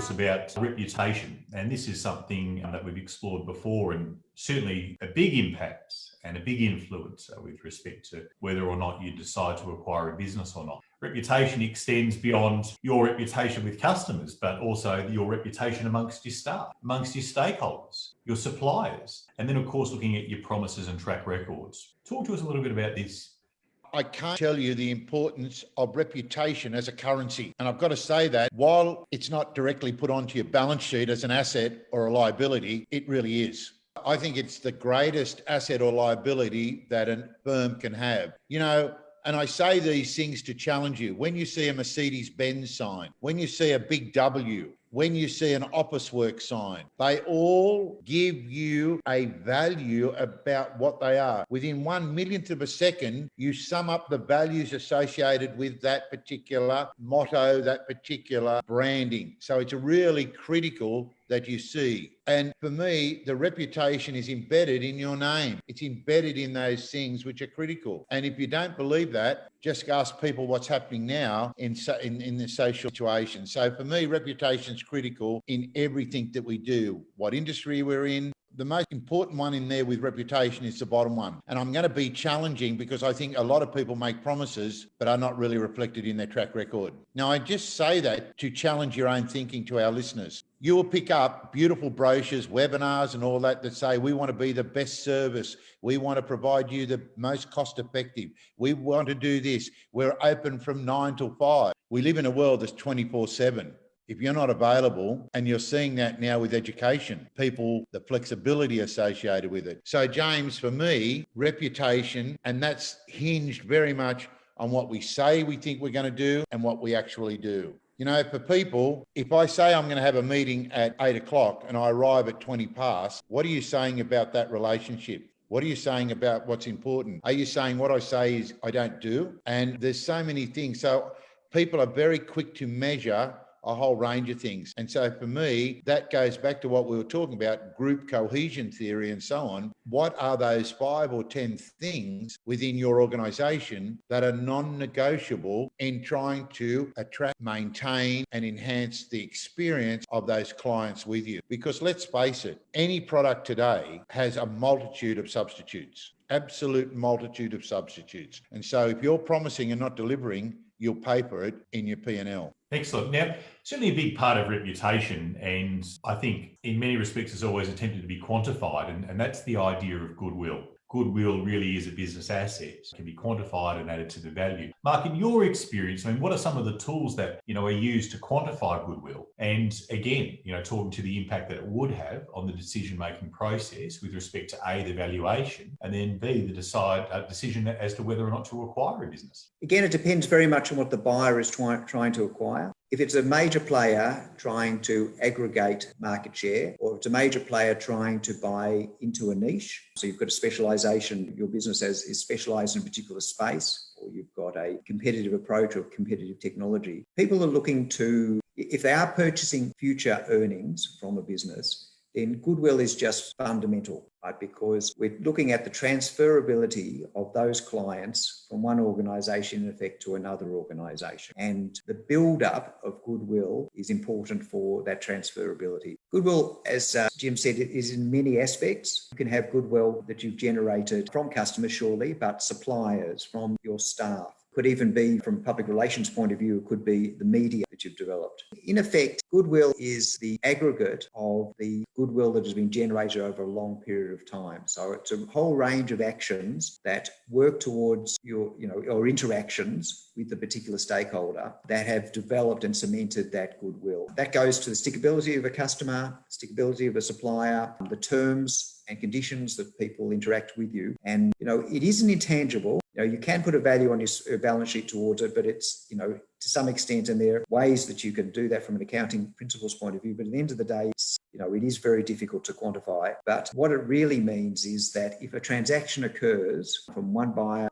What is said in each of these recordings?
us about reputation. And this is something that we've explored before, and certainly a big impact and a big influence with respect to whether or not you decide to acquire a business or not. Reputation extends beyond your reputation with customers, but also your reputation amongst your staff, amongst your stakeholders, your suppliers, and then, of course, looking at your promises and track records. Talk to us a little bit about this. I can't tell you the importance of reputation as a currency. And I've got to say that while it's not directly put onto your balance sheet as an asset or a liability, it really is. I think it's the greatest asset or liability that a firm can have. And I say these things to challenge you. When you see a Mercedes-Benz sign, when you see a big W, when you see an Officeworks sign, they all give you a value about what they are. Within 1/1,000,000th of a second, you sum up the values associated with that particular motto, that particular branding. So it's really critical that you see. And for me, the reputation is embedded in your name. It's embedded in those things which are critical. And if you don't believe that, just ask people what's happening now in the social situation. So for me, reputation is critical in everything that we do, what industry we're in. The most important one in there with reputation is the bottom one. And I'm going to be challenging because I think a lot of people make promises but are not really reflected in their track record. Now, I just say that to challenge your own thinking to our listeners. You will pick up beautiful brochures, webinars and all that say, we want to be the best service. We want to provide you the most cost effective. We want to do this. We're open from 9 till 5. We live in a world that's 24/7. If you're not available, and you're seeing that now with education, people, the flexibility associated with it. So James, for me, reputation, and that's hinged very much on what we say we think we're going to do and what we actually do. For people, if I say I'm going to have a meeting at 8 o'clock and I arrive at 20 past, what are you saying about that relationship? What are you saying about what's important? Are you saying what I say is I don't do? And there's so many things. So people are very quick to measure a whole range of things. And so for me, that goes back to what we were talking about, group cohesion theory and so on. What are those 5 or 10 things within your organization that are non-negotiable in trying to attract, maintain, and enhance the experience of those clients with you? Because let's face it, any product today has a multitude of substitutes, absolute multitude of substitutes. And so if you're promising and not delivering, you'll pay for it in your P&L. Excellent. Now, certainly a big part of reputation, and I think in many respects is always attempted to be quantified, and that's the idea of goodwill. Goodwill really is a business asset. It can be quantified and added to the value. Mark, in your experience, what are some of the tools that, are used to quantify goodwill? And again, talking to the impact that it would have on the decision-making process with respect to A, the valuation, and then B, the decision as to whether or not to acquire a business. Again, it depends very much on what the buyer is trying to acquire. If it's a major player trying to aggregate market share, or it's a major player trying to buy into a niche, so you've got a specialisation, your business is specialised in a particular space, or you've got a competitive approach or competitive technology, people are looking to, if they are purchasing future earnings from a business, then goodwill is just fundamental, right? Because we're looking at the transferability of those clients from one organisation, in effect, to another organisation. And the build-up of goodwill is important for that transferability. Goodwill, as Jim said, it is in many aspects. You can have goodwill that you've generated from customers, surely, but suppliers, from your staff. Could even be, from a public relations point of view, it could be the media that you've developed. In effect, goodwill is the aggregate of the goodwill that has been generated over a long period of time. So it's a whole range of actions that work towards your interactions with the particular stakeholder that have developed and cemented that goodwill. That goes to the stickability of a customer, stickability of a supplier, the terms and conditions that people interact with you. And, it isn't intangible. You can put a value on your balance sheet towards it, but it's, to some extent, and there are ways that you can do that from an accounting principles point of view. But at the end of the day, it is very difficult to quantify. But what it really means is that if a transaction occurs from one buyer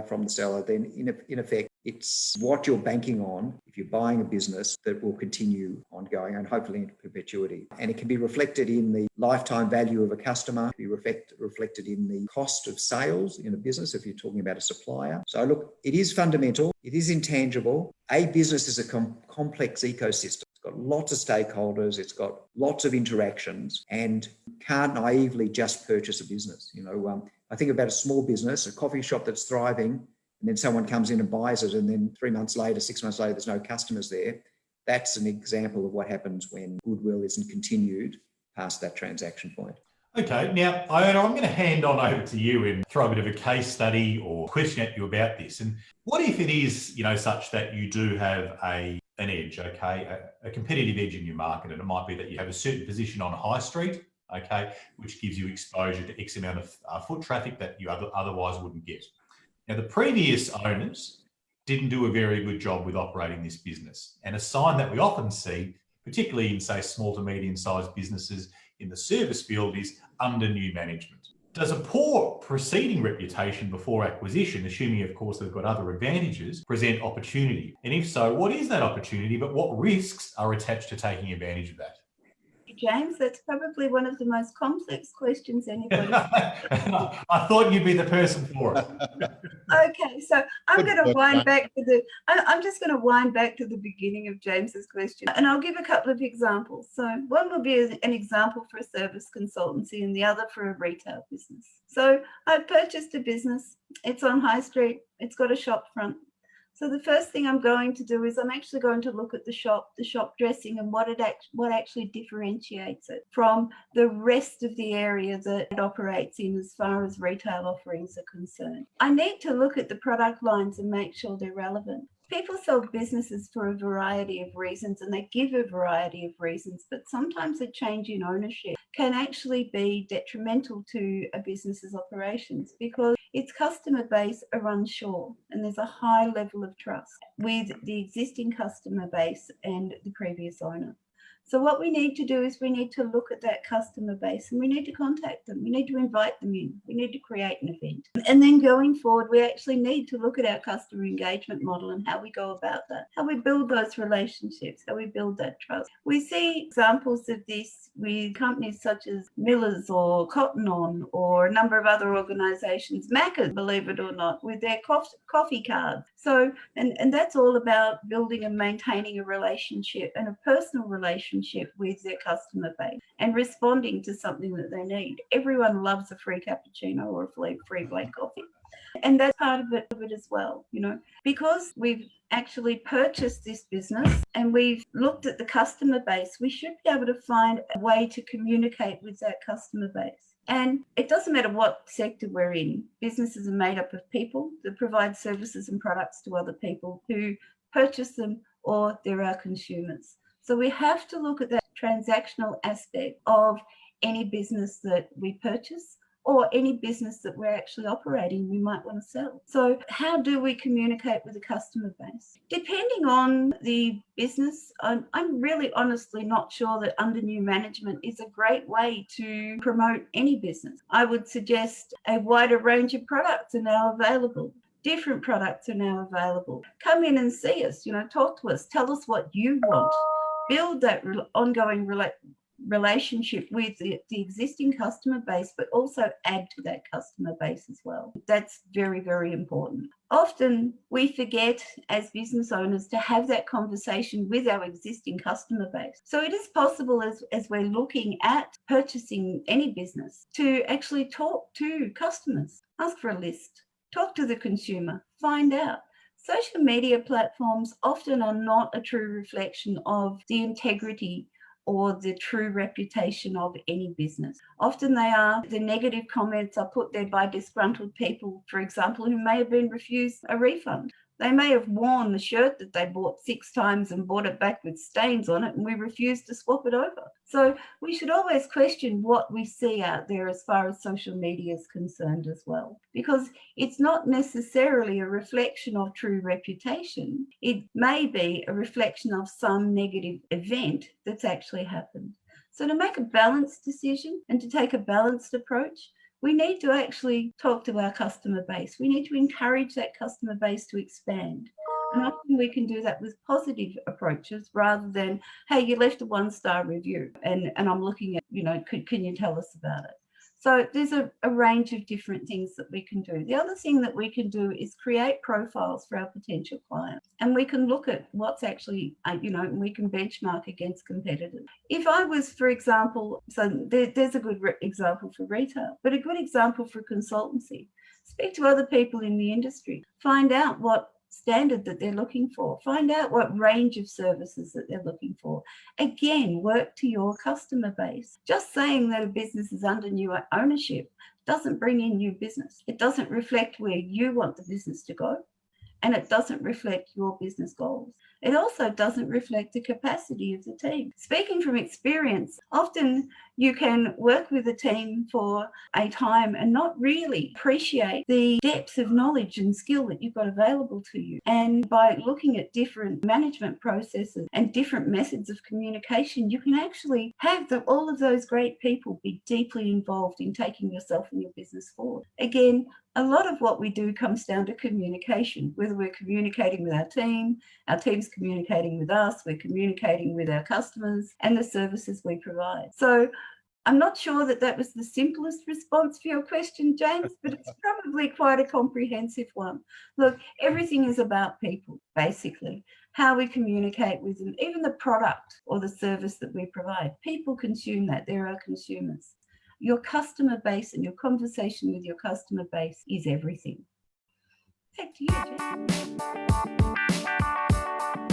from the seller, then in effect, it's what you're banking on if you're buying a business that will continue ongoing and hopefully into perpetuity. And it can be reflected in the lifetime value of a customer, be reflected in the cost of sales in a business if you're talking about a supplier. So look, it is fundamental, it is intangible. A business is a complex ecosystem. It's got got lots of stakeholders, it's got lots of interactions, and can't naively just purchase a business. I think about a small business, a coffee shop that's thriving, and then someone comes in and buys it, and then 3 months later, 6 months later, there's no customers there. That's an example of what happens when goodwill isn't continued past that transaction point. Okay, now, Iona, I'm going to hand on over to you and throw a bit of a case study or question at you about this. And what if it is, such that you do have an edge, okay, a competitive edge in your market, and it might be that you have a certain position on a high street, okay, which gives you exposure to X amount of foot traffic that you otherwise wouldn't get. Now, the previous owners didn't do a very good job with operating this business. And a sign that we often see, particularly in, say, small to medium-sized businesses in the service field, is under new management. Does a poor preceding reputation before acquisition, assuming, of course, they've got other advantages, present opportunity? And if so, what is that opportunity, but what risks are attached to taking advantage of that? James, that's probably one of the most complex questions anybody. I thought you'd be the person for it. Okay, so I'm going to wind back to I'm just going to wind back to the beginning of James's question, and I'll give a couple of examples. So one will be an example for a service consultancy, and the other for a retail business. So I purchased a business. It's on High Street. It's got a shop front. So the first thing I'm going to do is I'm actually going to look at the shop dressing, and what actually differentiates it from the rest of the area that it operates in as far as retail offerings are concerned. I need to look at the product lines and make sure they're relevant. People sell businesses for a variety of reasons, and they give a variety of reasons, but sometimes a change in ownership can actually be detrimental to a business's operations because its customer base are unsure, and there's a high level of trust with the existing customer base and the previous owner. So what we need to do is we need to look at that customer base, and we need to contact them. We need to invite them in. We need to create an event. And then going forward, we actually need to look at our customer engagement model and how we go about that, how we build those relationships, how we build that trust. We see examples of this with companies such as Miller's or Cotton On or a number of other organisations, Macca's, believe it or not, with their coffee cards. So, and that's all about building and maintaining a relationship and a personal relationship with their customer base and responding to something that they need. Everyone loves a free cappuccino or a free black coffee. And that's part of it as well, because we've actually purchased this business and we've looked at the customer base, we should be able to find a way to communicate with that customer base. And it doesn't matter what sector we're in. Businesses are made up of people that provide services and products to other people who purchase them, or they're our consumers. So we have to look at that transactional aspect of any business that we purchase or any business that we're actually operating, we might want to sell. So how do we communicate with the customer base? Depending on the business, I'm really honestly not sure that under new management is a great way to promote any business. I would suggest a wider range of products are now available. Different products are now available. Come in and see us, talk to us, tell us what you want. Build that ongoing relationship with the existing customer base, but also add to that customer base as well. That's very, very important. Often we forget as business owners to have that conversation with our existing customer base. So it is possible as we're looking at purchasing any business to actually talk to customers, ask for a list, talk to the consumer, find out. Social media platforms often are not a true reflection of the integrity or the true reputation of any business. Often they are the negative comments are put there by disgruntled people, for example, who may have been refused a refund. They may have worn the shirt that they bought 6 times and bought it back with stains on it, and we refused to swap it over. So we should always question what we see out there as far as social media is concerned as well, because it's not necessarily a reflection of true reputation. It may be a reflection of some negative event that's actually happened. So to make a balanced decision and to take a balanced approach, we need to actually talk to our customer base. We need to encourage that customer base to expand. And often we can do that with positive approaches rather than, hey, you left a 1-star review and I'm looking at, can you tell us about it? So there's a range of different things that we can do. The other thing that we can do is create profiles for our potential clients. And we can look at what's actually, we can benchmark against competitors. If I was, for example, so there's a good example for retail, but a good example for consultancy. Speak to other people in the industry. Find out what standard that they're looking for. Find out what range of services that they're looking for. Again, work to your customer base. Just saying that a business is under new ownership doesn't bring in new business. It doesn't reflect where you want the business to go, and it doesn't reflect your business goals. It also doesn't reflect the capacity of the team. Speaking from experience, often you can work with a team for a time and not really appreciate the depth of knowledge and skill that you've got available to you. And by looking at different management processes and different methods of communication, you can actually have all of those great people be deeply involved in taking yourself and your business forward. Again, a lot of what we do comes down to communication, whether we're communicating with our team's communicating with us, we're communicating with our customers and the services we provide. So I'm not sure that was the simplest response for your question, James, but it's probably quite a comprehensive one. Look, everything is about people, basically, how we communicate with them, even the product or the service that we provide. People consume that. They're our consumers. Your customer base and your conversation with your customer base is everything. Back to you, James.